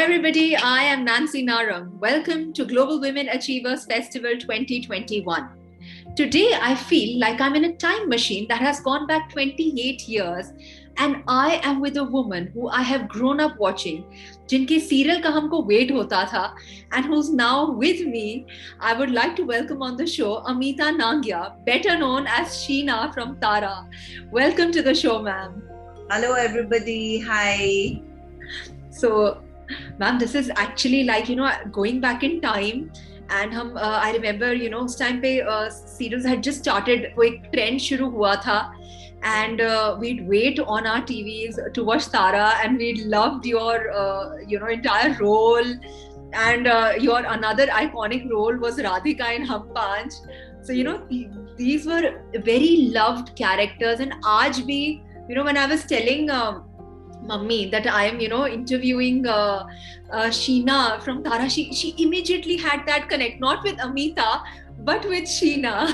everybody, I am Nancy Narang. Welcome to Global Women Achievers Festival 2021. Today, I feel like I'm in a time machine that has gone back 28 years, and I am with a woman who I have grown up watching, जिनके serial का हमको wait होता था, and who's now with me. I would like to welcome on the show Amita Nangia, better known as Sheena from Tara. Welcome to the show, ma'am. Hello, everybody. Hi. So, ma'am, this is actually like, going back in time. And I remember, उस time पे serials had just started, वो एक trend शुरू हुआ था, and we'd wait on our TVs to watch Tara, and we loved your entire role, and your another iconic role was Radhika in Hum Panch. So these were very loved characters, and आज भी when I was telling Mummy that I am interviewing Sheena from Tara, she immediately had that connect, not with Amita but with Sheena.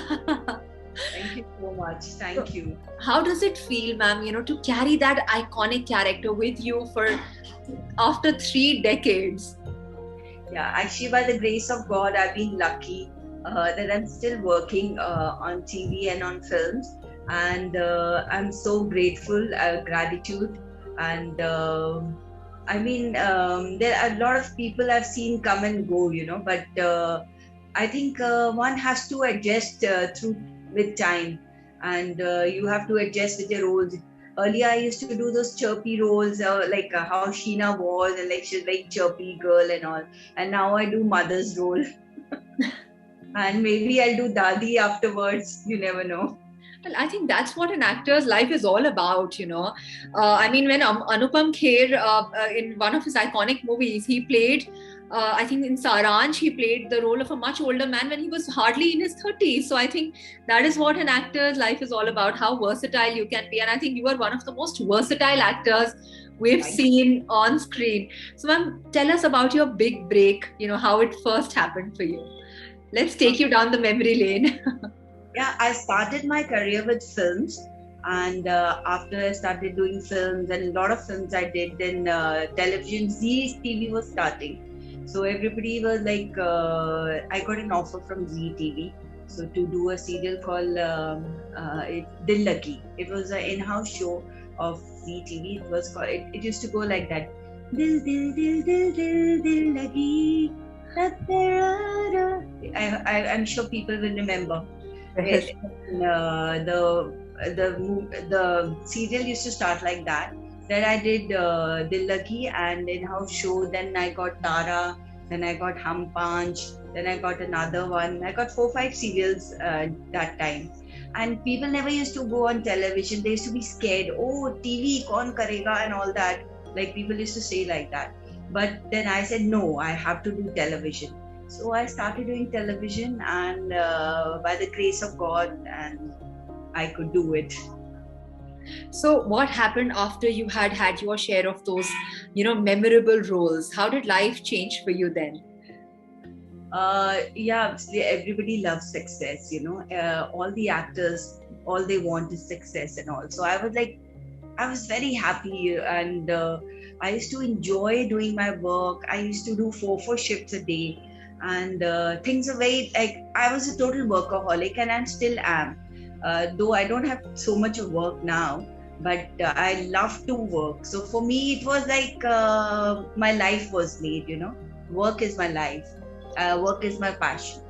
Thank you so much. Thank you. How does it feel, ma'am, to carry that iconic character with you for after 3 decades? Yeah, actually, by the grace of God, I've been lucky that I'm still working on TV and on films, and I'm so grateful, gratitude. And there are a lot of people I've seen come and go, but I think one has to adjust with time, and you have to adjust with your roles. Earlier, I used to do those chirpy roles, like how Sheena was, and like she's like chirpy girl and all. And now I do mother's role, and maybe I'll do Dadi afterwards. You never know. Well, I think that's what an actor's life is all about, when Anupam Kher, in one of his iconic movies, he played, I think in Saransh, he played the role of a much older man when he was hardly in his 30s. So I think that is what an actor's life is all about, how versatile you can be. And I think you are one of the most versatile actors we've seen on screen. So ma'am, tell us about your big break, how it first happened for you. Let's take you down the memory lane. Yeah, I started my career with films, and after I started doing films, and a lot of films I did, then television, Zee TV was starting. So everybody was like, I got an offer from Zee TV, so to do a serial called Dil Lagi. It was an in-house show of Zee TV. It was called, it used to go like that. Dil dil dil dil dil dil lagi. I'm sure people will remember. Yes. The serial used to start like that. Then I did Dil Lagi and in-house show. Then I got Tara. Then I got Hum Panch. Then I got another one. I got 4-5 serials that time. And people never used to go on television. They used to be scared. Oh, TV, kaun karega and all that. Like people used to say like that. But then I said, no, I have to do television. So I started doing television, and by the grace of God, and I could do it. So what happened after you had your share of those, memorable roles? How did life change for you then? Yeah, everybody loves success, all the actors, all they want is success and all. So I was very happy, and I used to enjoy doing my work. I used to do 4 shifts a day. And things are very, like, I was a total workaholic, and I still am. Though I don't have so much of work now, but I love to work. So for me, it was like my life was made, Work is my life. Work is my passion.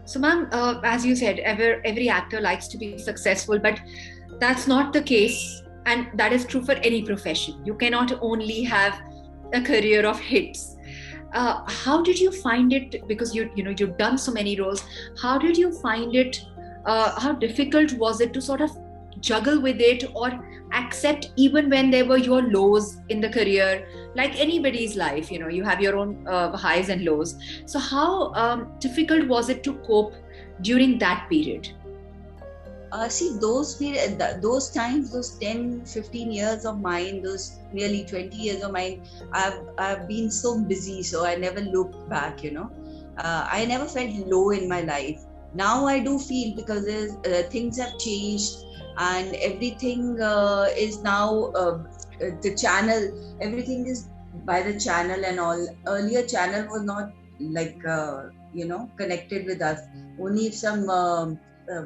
So ma'am, as you said, every actor likes to be successful, but that's not the case. And that is true for any profession. You cannot only have a career of hits. How did you find it? Because you've done so many roles. How did you find it? How difficult was it to sort of juggle with it, or accept even when there were your lows in the career, like anybody's life? You have your own highs and lows. So how difficult was it to cope during that period? See, those times, those 10, 15 years of mine, those nearly 20 years of mine, I've been so busy, so I never looked back, I never felt low in my life. Now I do feel, because things have changed, and everything is now, the channel, everything is by the channel and all. Earlier channel was not like connected with us. Only if some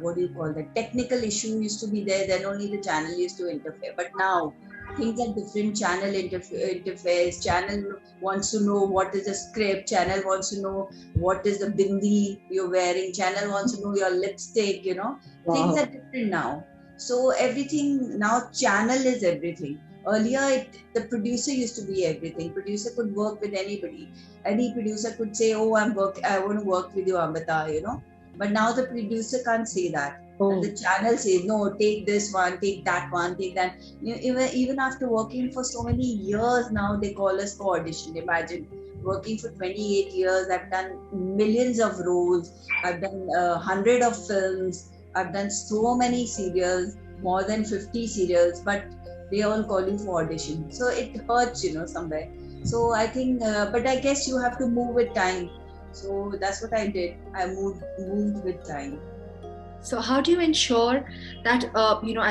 what do you call that, technical issue used to be there, then only the channel used to interfere. But now things are different. Channel interface. Channel wants to know what is the script. Channel wants to know what is the bindi you're wearing. Channel wants to know your lipstick. Wow. Things are different now. So everything now, channel is everything. Earlier, the producer used to be everything. Producer could work with anybody. Any producer could say, "Oh, I want to work with you, Amrita," But now the producer can't say that. Oh. And the channel says, "No, take this one, take that one, take that." Even after working for so many years now, they call us for audition. Imagine working for 28 years. I've done millions of roles. I've done 100 of films. I've done so many serials, more than 50 serials, but they all call you for audition. So it hurts, somewhere. So I think, but I guess you have to move with time. So that's what I did. I moved with time. So how do you ensure that,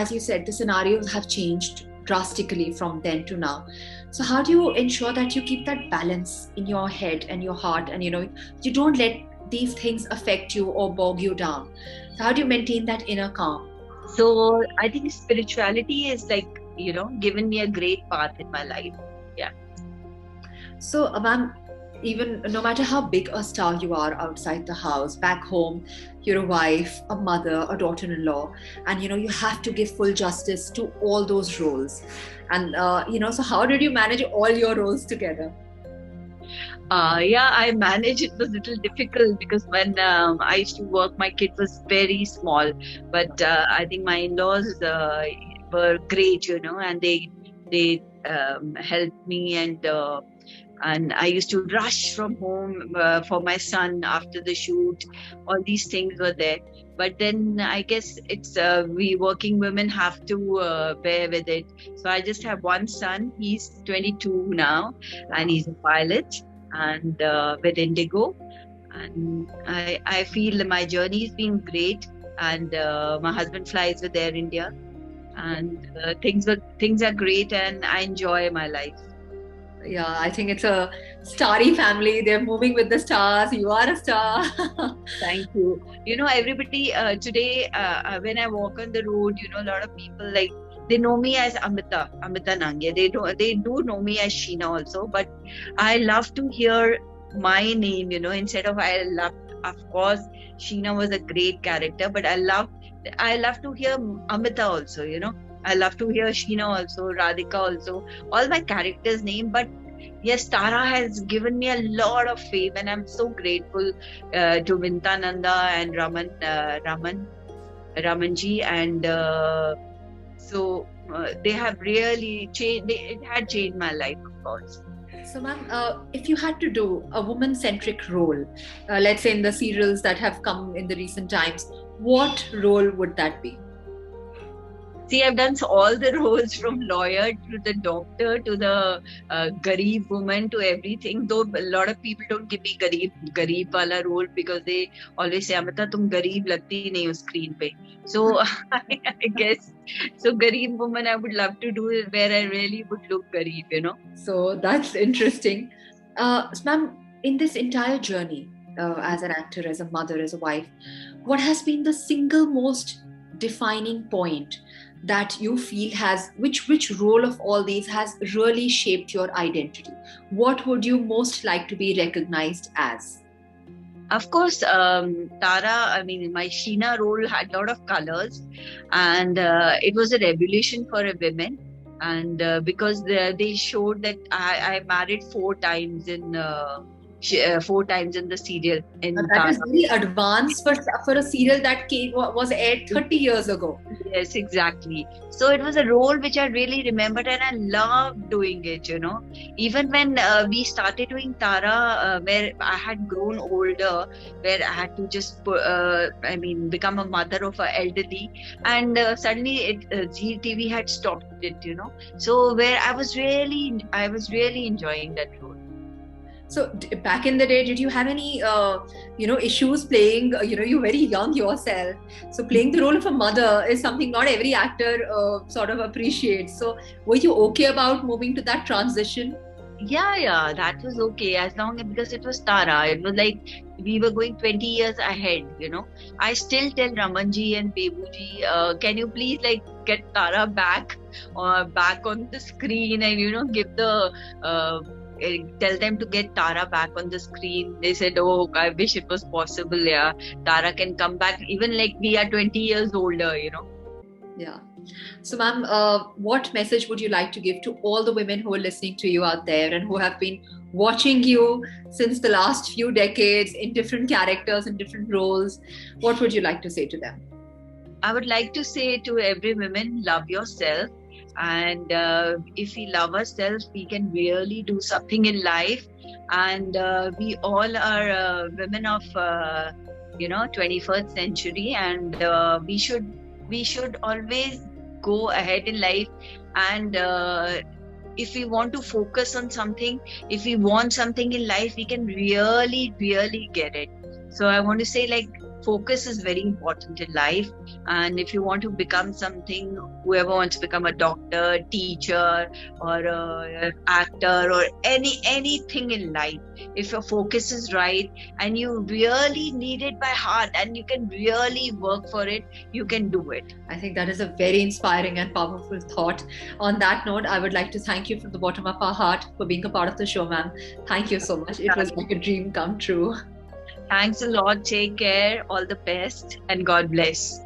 as you said, the scenarios have changed drastically from then to now. So how do you ensure that you keep that balance in your head and your heart, and, you don't let these things affect you or bog you down? So how do you maintain that inner calm? So I think spirituality is given me a great path in my life. Yeah. So, ma'am, even no matter how big a star you are outside the house, back home, you're a wife, a mother, a daughter-in-law, and you have to give full justice to all those roles. And so how did you manage all your roles together? I managed. It was a little difficult because when I used to work, my kid was very small. But I think my in-laws were great, and they helped me, and I used to rush from home for my son after the shoot. All these things were there. But then I guess it's we working women have to bear with it. So I just have one son. He's 22 now, and he's a pilot and with Indigo. And I feel my journey has been great. And my husband flies with Air India, and things are great, and I enjoy my life. Yeah, I think it's a starry family. They're moving with the stars. You are a star. Thank you. Everybody today, when I walk on the road, a lot of people they know me as Amrita Nangia. They do know me as Sheena also, but I love to hear my name, instead of of course, Sheena was a great character, but I love to hear Amrita also, I love to hear Sheena also, Radhika also, all my characters' name. But yes, Tara has given me a lot of fame, and I'm so grateful to Vinta Nanda and Ramanji, and so they have really changed. It had changed my life, of course. So, ma'am, if you had to do a woman-centric role, let's say in the serials that have come in the recent times, what role would that be? See, I've done all the roles from lawyer to the doctor to the Garib woman to everything. Though a lot of people don't give me Garib wala role because they always say, "Amrita, tum Garib lagti nahi ho screen pe." So I guess so. Garib woman I would love to do where I really would look Garib, So that's interesting. So, ma'am, in this entire journey, as an actor, as a mother, as a wife, what has been the single most defining point that you feel which role of all these has really shaped your identity? What would you most like to be recognized as? Of course, Tara, my Sheena role had a lot of colors, and it was a revolution for a women. And because they showed that I married 4 times in 4 times in the serial. That is very advanced for a serial that was aired 30 years ago. Yes, exactly. So it was a role which I really remembered, and I loved doing it, Even when we started doing Tara, where I had grown older, where I had to just, become a mother of an elderly, and suddenly Zee TV had stopped it, So where I was really enjoying that role. So back in the day, did you have any, issues playing, you're very young yourself. So playing the role of a mother is something not every actor sort of appreciates. So were you okay about moving to that transition? Yeah, that was okay as long as, because it was Tara. It was like we were going 20 years ahead, you know. I still tell Ramanji and Bebuji, can you please like get Tara back or back on the screen, and you know, give the tell them to get Tara back on the screen. They said, oh, I wish it was possible. Yeah, Tara can come back even like we are 20 years older, you know. Yeah. So, ma'am, what message would you like to give to all the women who are listening to you out there and who have been watching you since the last few decades in different characters and different roles? What would you like to say to them? I would like to say to every woman, love yourself. And if we love ourselves, we can really do something in life. And we all are women of, 21st century. And we should always go ahead in life. And if we want to focus on something, if we want something in life, we can really, really get it. So I want to say, like, focus is very important in life. And if you want to become something, whoever wants to become a doctor, teacher, or an actor, or anything in life, if your focus is right and you really need it by heart and you can really work for it, you can do it. I think that is a very inspiring and powerful thought. On that note, I would like to thank you from the bottom of our heart for being a part of the show, ma'am. Thank you so much. It was like a dream come true. Thanks a lot. Take care. All the best. And God bless.